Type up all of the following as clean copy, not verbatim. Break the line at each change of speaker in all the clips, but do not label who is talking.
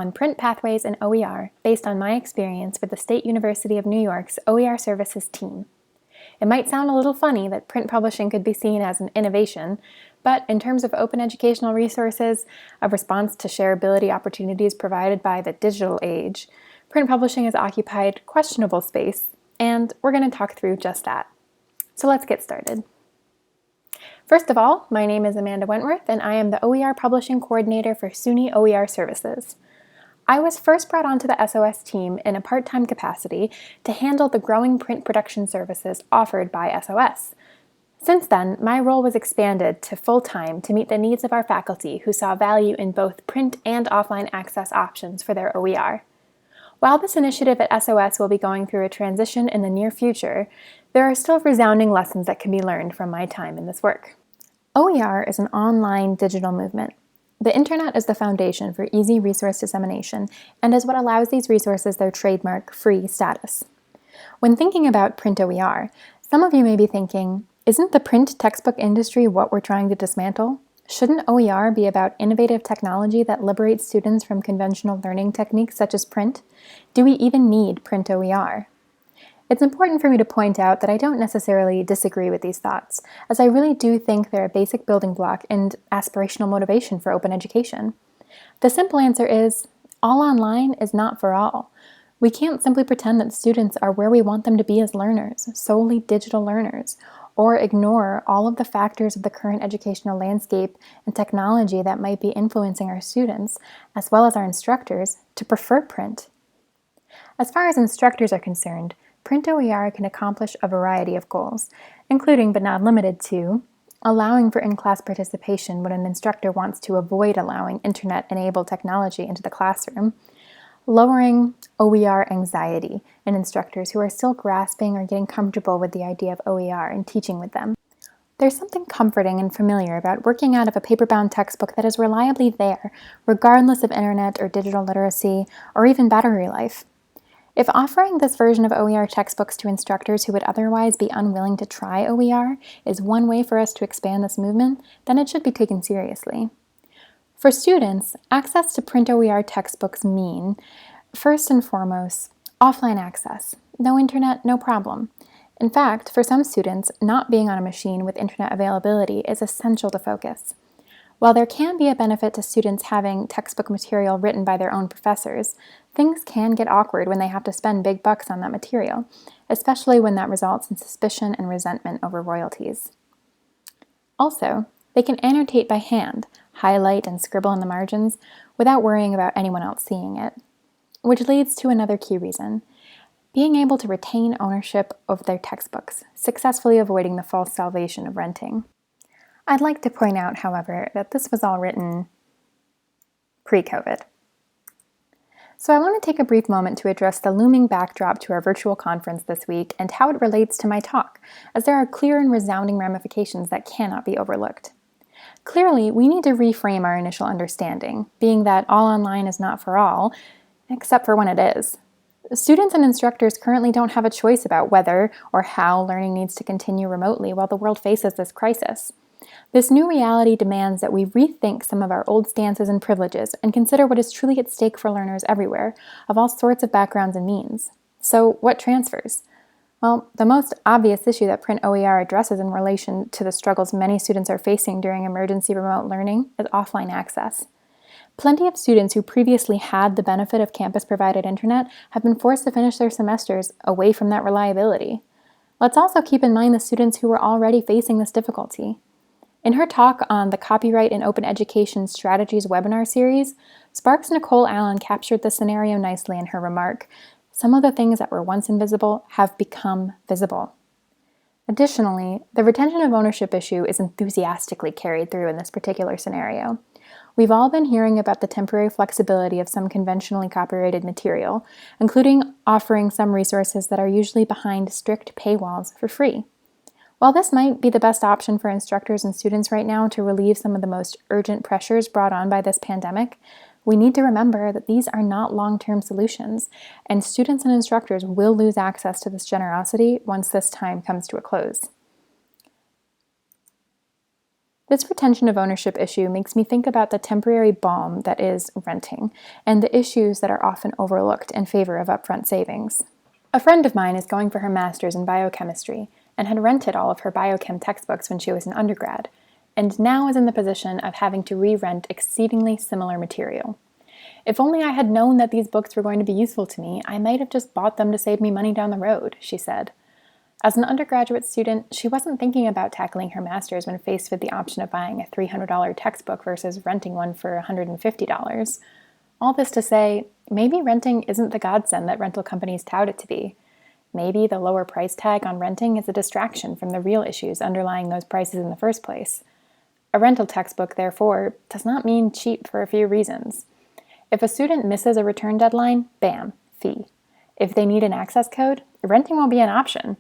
on print pathways and OER based on my experience with the State University of New York's OER services team. It might sound a little funny that print publishing could be seen as an innovation, but in terms of open educational resources, a response to shareability opportunities provided by the digital age, print publishing has occupied questionable space, and we're going to talk through just that. So let's get started. First of all, my name is Amanda Wentworth, and I am the OER Publishing Coordinator for SUNY OER Services. I was first brought onto the SOS team in a part-time capacity to handle the growing print production services offered by SOS. Since then, my role was expanded to full-time to meet the needs of our faculty who saw value in both print and offline access options for their OER. While this initiative at SOS will be going through a transition in the near future, there are still resounding lessons that can be learned from my time in this work. OER is an online digital movement. The internet is the foundation for easy resource dissemination and is what allows these resources their trademark free status. When thinking about print OER, some of you may be thinking, isn't the print textbook industry what we're trying to dismantle? Shouldn't OER be about innovative technology that liberates students from conventional learning techniques such as print? Do we even need print OER? It's important for me to point out that I don't necessarily disagree with these thoughts, as I really do think they're a basic building block and aspirational motivation for open education. The simple answer is, all online is not for all. We can't simply pretend that students are where we want them to be as learners, solely digital learners, or ignore all of the factors of the current educational landscape and technology that might be influencing our students, as well as our instructors, to prefer print. As far as instructors are concerned, print OER can accomplish a variety of goals, including but not limited to allowing for in-class participation when an instructor wants to avoid allowing internet-enabled technology into the classroom, lowering OER anxiety in instructors who are still grasping or getting comfortable with the idea of OER and teaching with them. There's something comforting and familiar about working out of a paper-bound textbook that is reliably there, regardless of internet or digital literacy, or even battery life. If offering this version of OER textbooks to instructors who would otherwise be unwilling to try OER is one way for us to expand this movement, then it should be taken seriously. For students, access to print OER textbooks mean, first and foremost, offline access. No internet, no problem. In fact, for some students, not being on a machine with internet availability is essential to focus. While there can be a benefit to students having textbook material written by their own professors, things can get awkward when they have to spend big bucks on that material, especially when that results in suspicion and resentment over royalties. Also, they can annotate by hand, highlight and scribble in the margins, without worrying about anyone else seeing it. Which leads to another key reason: being able to retain ownership of their textbooks, successfully avoiding the false salvation of renting. I'd like to point out, however, that this was all written pre-COVID. So I want to take a brief moment to address the looming backdrop to our virtual conference this week and how it relates to my talk, as there are clear and resounding ramifications that cannot be overlooked. Clearly, we need to reframe our initial understanding, being that all online is not for all, except for when it is. Students and instructors currently don't have a choice about whether or how learning needs to continue remotely while the world faces this crisis. This new reality demands that we rethink some of our old stances and privileges and consider what is truly at stake for learners everywhere, of all sorts of backgrounds and means. So, what transfers? Well, the most obvious issue that print OER addresses in relation to the struggles many students are facing during emergency remote learning is offline access. Plenty of students who previously had the benefit of campus-provided internet have been forced to finish their semesters away from that reliability. Let's also keep in mind the students who were already facing this difficulty. In her talk on the Copyright in Open Education Strategies webinar series, Sparks Nicole Allen captured the scenario nicely in her remark, "Some of the things that were once invisible have become visible." Additionally, the retention of ownership issue is enthusiastically carried through in this particular scenario. We've all been hearing about the temporary flexibility of some conventionally copyrighted material, including offering some resources that are usually behind strict paywalls for free. While this might be the best option for instructors and students right now to relieve some of the most urgent pressures brought on by this pandemic, we need to remember that these are not long-term solutions, and students and instructors will lose access to this generosity once this time comes to a close. This retention of ownership issue makes me think about the temporary balm that is renting, and the issues that are often overlooked in favor of upfront savings. A friend of mine is going for her master's in biochemistry, and had rented all of her biochem textbooks when she was an undergrad, and now is in the position of having to re-rent exceedingly similar material. If only I had known that these books were going to be useful to me, I might have just bought them to save me money down the road, she said. As an undergraduate student, she wasn't thinking about tackling her master's when faced with the option of buying a $300 textbook versus renting one for $150. All this to say, maybe renting isn't the godsend that rental companies tout it to be. Maybe the lower price tag on renting is a distraction from the real issues underlying those prices in the first place. A rental textbook, therefore, does not mean cheap for a few reasons. If a student misses a return deadline, bam, fee. If they need an access code, renting won't be an option.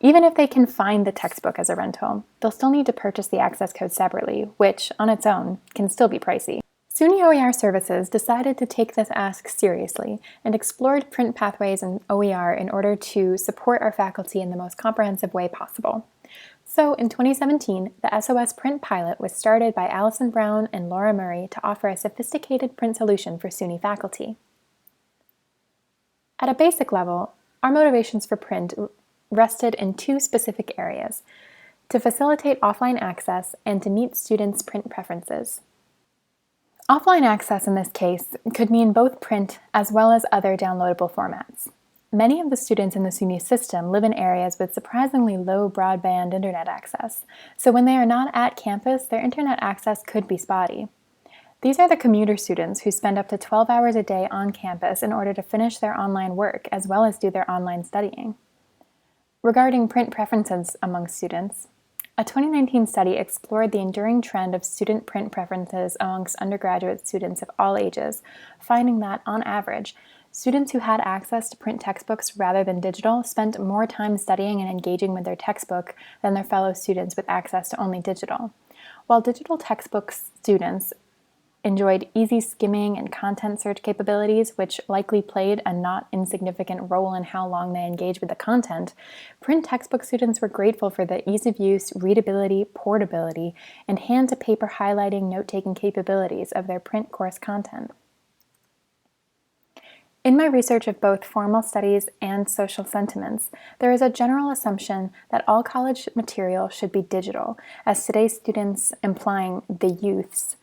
Even if they can find the textbook as a rental, they'll still need to purchase the access code separately, which, on its own, can still be pricey. SUNY OER Services decided to take this ask seriously and explored print pathways in OER in order to support our faculty in the most comprehensive way possible. So, in 2017, the SOS Print Pilot was started by Allison Brown and Laura Murray to offer a sophisticated print solution for SUNY faculty. At a basic level, our motivations for print rested in two specific areas: to facilitate offline access and to meet students' print preferences. Offline access in this case could mean both print as well as other downloadable formats. Many of the students in the SUNY system live in areas with surprisingly low broadband internet access, so when they are not at campus, their internet access could be spotty. These are the commuter students who spend up to 12 hours a day on campus in order to finish their online work as well as do their online studying. Regarding print preferences among students, a 2019 study explored the enduring trend of student print preferences amongst undergraduate students of all ages, finding that, on average, students who had access to print textbooks rather than digital spent more time studying and engaging with their textbook than their fellow students with access to only digital. While digital textbook students enjoyed easy skimming and content search capabilities, which likely played a not insignificant role in how long they engaged with the content, print textbook students were grateful for the ease of use, readability, portability, and hand-to-paper highlighting note-taking capabilities of their print course content. In my research of both formal studies and social sentiments, there is a general assumption that all college material should be digital, as today's students, implying the youths,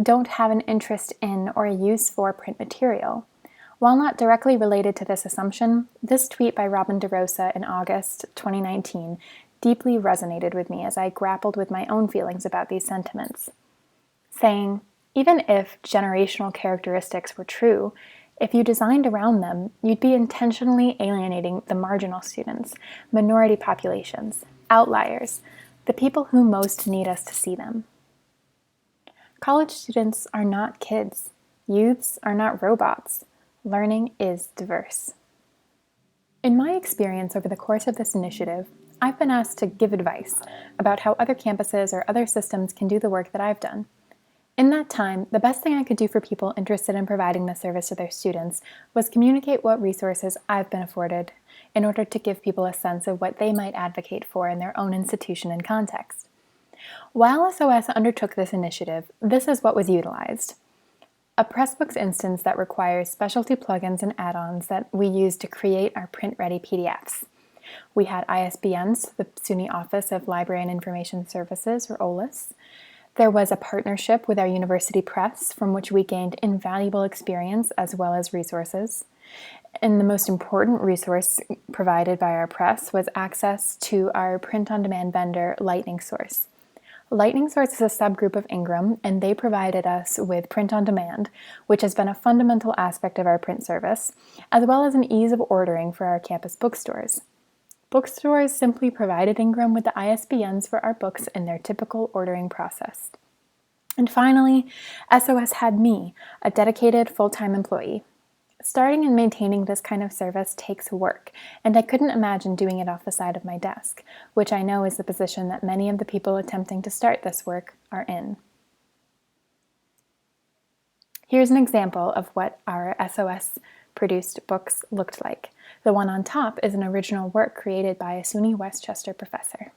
don't have an interest in or a use for print material. While not directly related to this assumption, this tweet by Robin DeRosa in August 2019 deeply resonated with me as I grappled with my own feelings about these sentiments. Saying, even if generational characteristics were true, if you designed around them, you'd be intentionally alienating the marginal students, minority populations, outliers, the people who most need us to see them. College students are not kids. Youths are not robots. Learning is diverse. In my experience over the course of this initiative, I've been asked to give advice about how other campuses or other systems can do the work that I've done. In that time, the best thing I could do for people interested in providing this service to their students was communicate what resources I've been afforded in order to give people a sense of what they might advocate for in their own institution and context. While SOS undertook this initiative, this is what was utilized: a Pressbooks instance that requires specialty plugins and add-ons that we use to create our print-ready PDFs. We had ISBNs, the SUNY Office of Library and Information Services, or OLIS. There was a partnership with our university press, from which we gained invaluable experience as well as resources. And the most important resource provided by our press was access to our print-on-demand vendor, Lightning Source. Lightning Source is a subgroup of Ingram, and they provided us with print-on-demand, which has been a fundamental aspect of our print service, as well as an ease of ordering for our campus bookstores. Bookstores simply provided Ingram with the ISBNs for our books in their typical ordering process. And finally, SOS had me, a dedicated full-time employee. Starting and maintaining this kind of service takes work, and I couldn't imagine doing it off the side of my desk, which I know is the position that many of the people attempting to start this work are in. Here's an example of what our SOS-produced books looked like. The one on top is an original work created by a SUNY Westchester professor.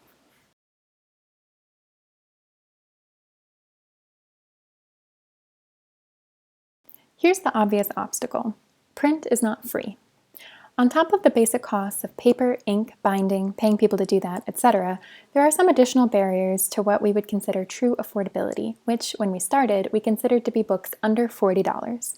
Here's the obvious obstacle. Print is not free. On top of the basic costs of paper, ink, binding, paying people to do that, etc., there are some additional barriers to what we would consider true affordability, which, when we started, we considered to be books under $40.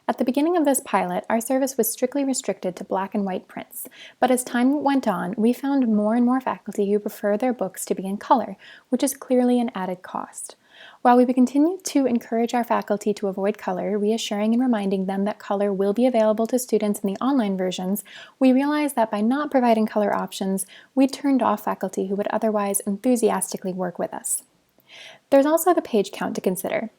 At the beginning of this pilot, our service was strictly restricted to black and white prints, but as time went on, we found more and more faculty who prefer their books to be in color, which is clearly an added cost. While we continue to encourage our faculty to avoid color, reassuring and reminding them that color will be available to students in the online versions, we realized that by not providing color options, we turned off faculty who would otherwise enthusiastically work with us. There's also the page count to consider.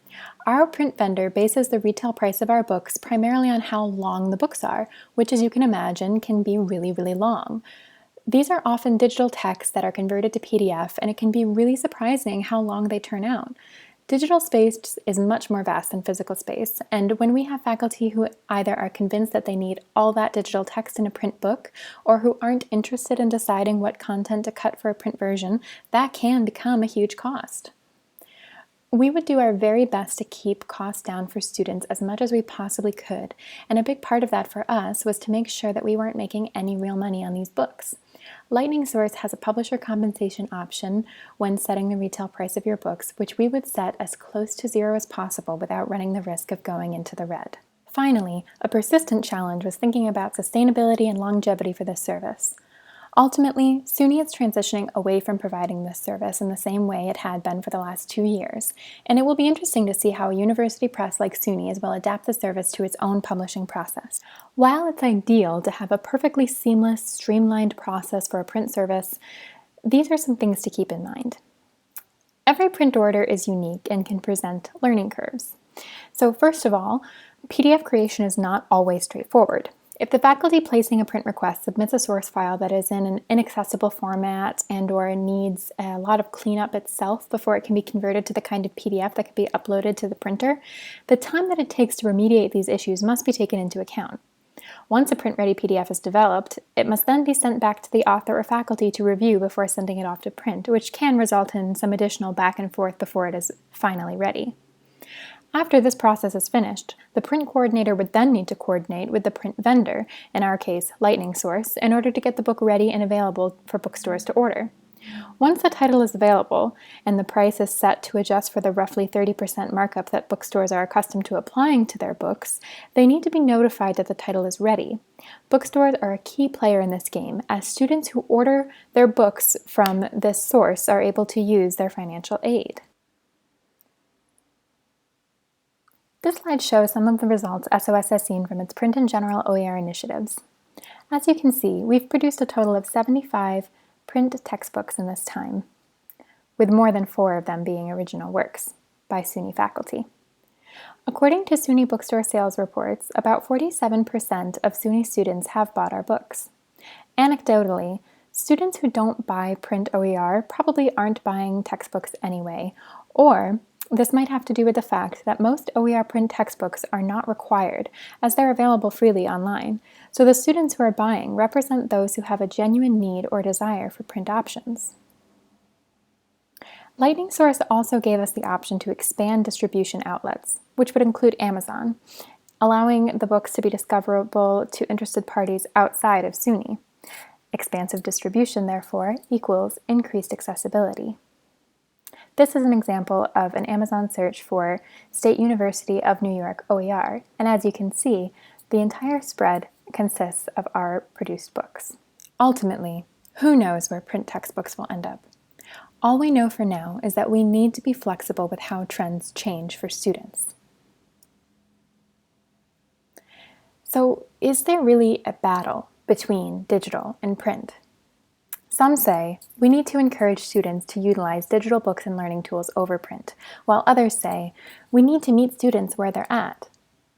Our print vendor bases the retail price of our books primarily on how long the books are, which, as you can imagine, can be really, really long. These are often digital texts that are converted to PDF, and it can be really surprising how long they turn out. Digital space is much more vast than physical space, and when we have faculty who either are convinced that they need all that digital text in a print book, or who aren't interested in deciding what content to cut for a print version, that can become a huge cost. We would do our very best to keep costs down for students as much as we possibly could, and a big part of that for us was to make sure that we weren't making any real money on these books. Lightning Source has a publisher compensation option when setting the retail price of your books, which we would set as close to zero as possible without running the risk of going into the red. Finally, a persistent challenge was thinking about sustainability and longevity for this service. Ultimately, SUNY is transitioning away from providing this service in the same way it had been for the last 2 years, and it will be interesting to see how a university press like SUNY's will adapt the service to its own publishing process. While it's ideal to have a perfectly seamless, streamlined process for a print service, these are some things to keep in mind. Every print order is unique and can present learning curves. So first of all, PDF creation is not always straightforward. If the faculty placing a print request submits a source file that is in an inaccessible format and/or needs a lot of cleanup itself before it can be converted to the kind of PDF that can be uploaded to the printer, the time that it takes to remediate these issues must be taken into account. Once a print-ready PDF is developed, it must then be sent back to the author or faculty to review before sending it off to print, which can result in some additional back and forth before it is finally ready. After this process is finished, the print coordinator would then need to coordinate with the print vendor, in our case, Lightning Source, in order to get the book ready and available for bookstores to order. Once the title is available, and the price is set to adjust for the roughly 30% markup that bookstores are accustomed to applying to their books, they need to be notified that the title is ready. Bookstores are a key player in this game, as students who order their books from this source are able to use their financial aid. This slide shows some of the results SOS has seen from its print and general OER initiatives. As you can see, we've produced a total of 75 print textbooks in this time, with more than 4 of them being original works by SUNY faculty. According to SUNY bookstore sales reports, about 47% of SUNY students have bought our books. Anecdotally, students who don't buy print OER probably aren't buying textbooks anyway, or this might have to do with the fact that most OER print textbooks are not required, as they're available freely online, so the students who are buying represent those who have a genuine need or desire for print options. Lightning Source also gave us the option to expand distribution outlets, which would include Amazon, allowing the books to be discoverable to interested parties outside of SUNY. Expansive distribution, therefore, equals increased accessibility. This is an example of an Amazon search for State University of New York OER, and as you can see, the entire spread consists of our produced books. Ultimately, who knows where print textbooks will end up? All we know for now is that we need to be flexible with how trends change for students. So, is there really a battle between digital and print? Some say we need to encourage students to utilize digital books and learning tools over print, while others say we need to meet students where they're at.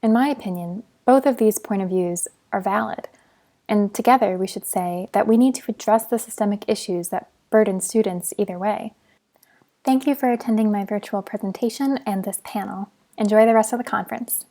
In my opinion, both of these point of views are valid, and together we should say that we need to address the systemic issues that burden students either way. Thank you for attending my virtual presentation and this panel. Enjoy the rest of the conference.